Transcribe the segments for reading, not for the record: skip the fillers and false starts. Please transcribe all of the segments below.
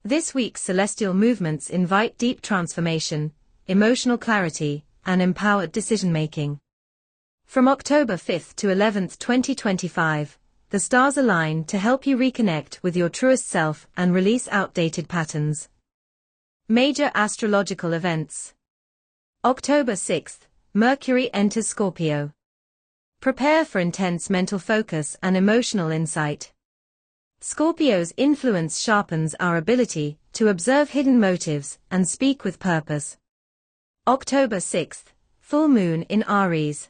This week's celestial movements invite deep transformation, emotional clarity, and empowered decision-making. From October 5th to 11th, 2025, the stars align to help you reconnect with your truest self and release outdated patterns. Major astrological events. October 6th, Mercury enters Scorpio. Prepare for intense mental focus and emotional insight. Scorpio's influence sharpens our ability to observe hidden motives and speak with purpose. October 6th, full moon in Aries.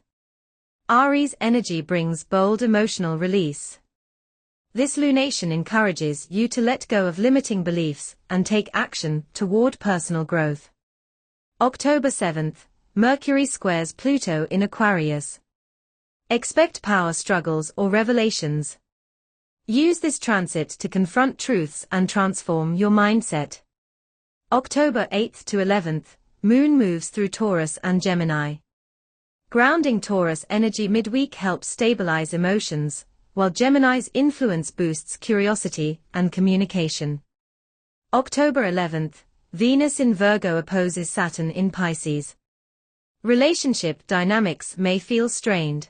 Aries energy brings bold emotional release. This lunation encourages you to let go of limiting beliefs and take action toward personal growth. October 7th, Mercury squares Pluto in Aquarius. Expect power struggles or revelations. Use this transit to confront truths and transform your mindset. October 8th to 11th, Moon moves through Taurus and Gemini. Grounding Taurus energy midweek helps stabilize emotions, while Gemini's influence boosts curiosity and communication. October 11th, Venus in Virgo opposes Saturn in Pisces. Relationship dynamics may feel strained.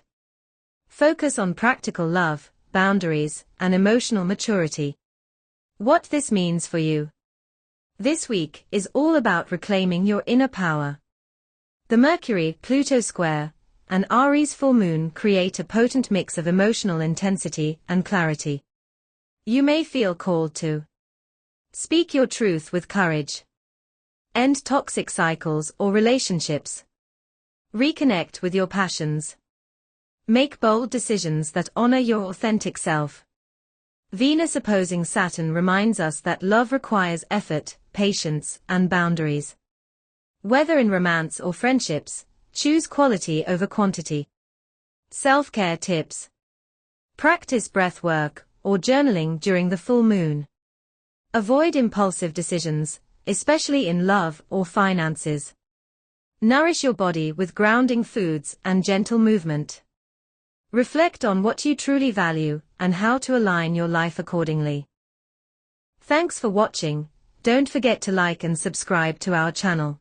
Focus on practical love, boundaries, and emotional maturity. What this means for you. This week is all about reclaiming your inner power. The Mercury-Pluto square and Aries full moon create a potent mix of emotional intensity and clarity. You may feel called to speak your truth with courage, end toxic cycles or relationships, reconnect with your passions, make bold decisions that honor your authentic self. Venus opposing Saturn reminds us that love requires effort, patience, and boundaries. Whether in romance or friendships, choose quality over quantity. Self-care tips. Practice breath work or journaling during the full moon. Avoid impulsive decisions, especially in love or finances. Nourish your body with grounding foods and gentle movement. Reflect on what you truly value and how to align your life accordingly. Thanks for watching. Don't forget to like and subscribe to our channel.